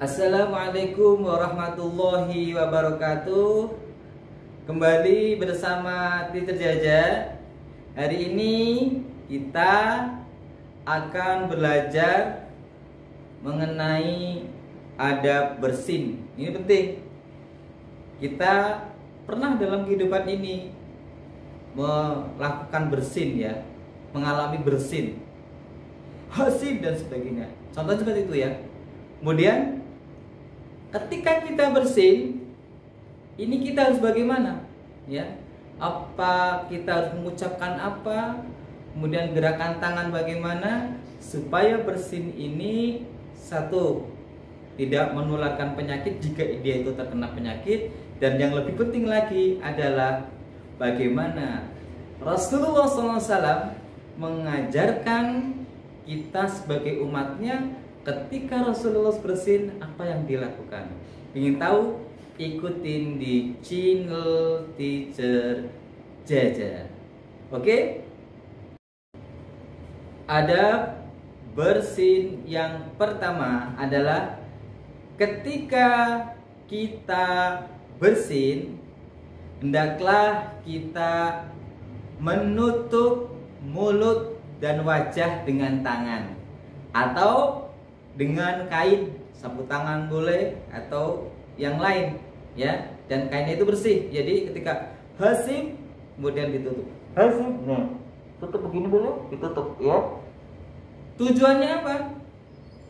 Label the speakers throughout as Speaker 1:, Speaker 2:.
Speaker 1: Assalamualaikum warahmatullahi wabarakatuh. Kembali bersama Teacher Jaja. Hari ini kita akan belajar mengenai adab bersin. Ini penting. Kita pernah dalam kehidupan ini melakukan bersin, ya, mengalami bersin, hasim dan sebagainya. Contohnya seperti itu, ya. Kemudian ketika kita bersin, ini kita harus bagaimana, ya? Apa kita harus mengucapkan apa? Kemudian gerakan tangan bagaimana supaya bersin ini satu, tidak menularkan penyakit jika dia itu terkena penyakit, dan yang lebih penting lagi adalah bagaimana Rasulullah SAW mengajarkan kita sebagai umatnya ketika Rasulullah bersin apa yang dilakukan. Ingin tahu? Ikutin di channel Teacher Jaja. Oke? Adab bersin yang pertama adalah ketika kita bersin, hendaklah kita menutup mulut dan wajah dengan tangan atau dengan kain, sapu tangan boleh atau yang lain, ya. Dan kainnya itu bersih. Jadi ketika hasim kemudian ditutup. Hasim, nah, tutup begini boleh, ditutup, ya. Tujuannya apa?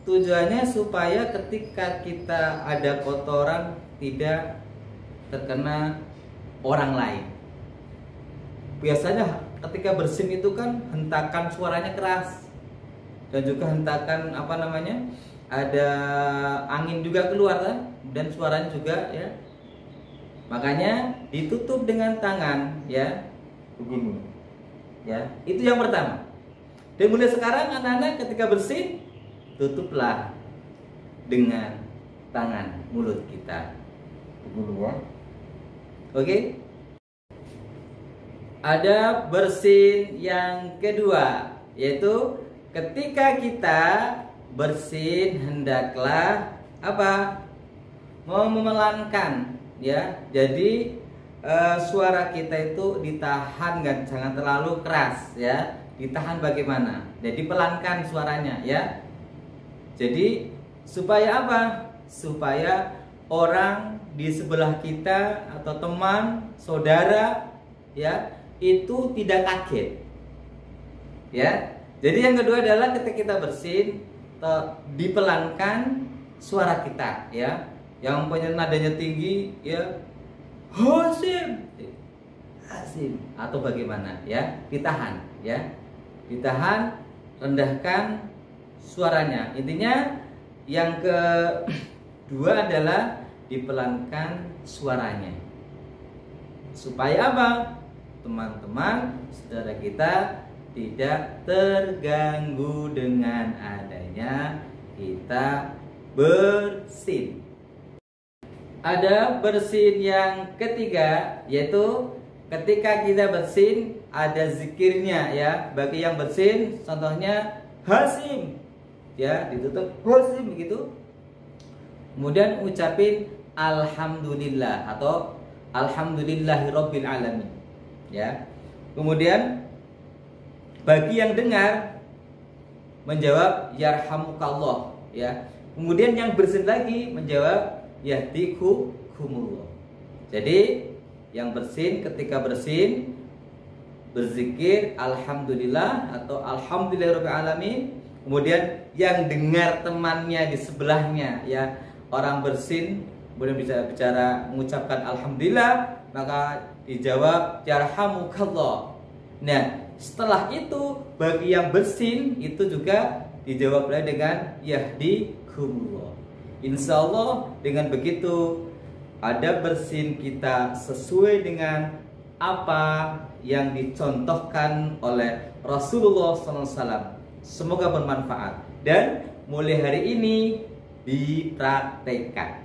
Speaker 1: Tujuannya supaya ketika kita ada kotoran tidak terkena orang lain. Biasanya ketika bersin itu kan hentakan suaranya keras. Dan juga hentakan ada angin juga keluar kan? Dan suaranya juga, ya. Makanya ditutup dengan tangan, ya, begini, ya. Itu yang pertama. Dan mulai sekarang anak-anak ketika bersin, tutuplah dengan tangan mulut kita, begini, ya. Oke. Ada bersin yang kedua, yaitu ketika kita bersin hendaklah apa? Memelankan, ya. Jadi suara kita itu ditahan, jangan terlalu keras, ya. Ditahan bagaimana? Jadi pelankan suaranya, ya. Jadi supaya apa? Supaya orang di sebelah kita atau teman, saudara, ya, itu tidak kaget, ya. Jadi yang kedua adalah ketika kita bersin, dipelankan suara kita, ya, yang punya nadanya tinggi, ya, hasim, hasim, atau bagaimana, ya, ditahan, ya, ditahan, rendahkan suaranya. Intinya yang kedua adalah dipelankan suaranya, supaya apa? Teman-teman, saudara kita tidak terganggu dengan adanya kita bersin. Ada bersin yang ketiga, yaitu ketika kita bersin ada zikirnya, ya. Bagi yang bersin, contohnya hasim, ya, ditutup hasim begitu. Kemudian ucapin alhamdulillah atau alhamdulillahirabbil alamin, ya. Kemudian bagi yang dengar menjawab yarhamukallah, ya. Kemudian yang bersin lagi menjawab yahdikumullah. Jadi yang bersin ketika bersin berzikir alhamdulillah atau alhamdulillahirabbil alamin. Kemudian yang dengar temannya di sebelahnya, ya, orang bersin kemudian bicara mengucapkan alhamdulillah, maka dijawab yarhamukallah. Nah, setelah itu bagi yang bersin itu juga dijawab lagi dengan yahdikumullah. Insya Allah dengan begitu adab bersin kita sesuai dengan apa yang dicontohkan oleh Rasulullah SAW. Semoga bermanfaat dan mulai hari ini dipraktekkan.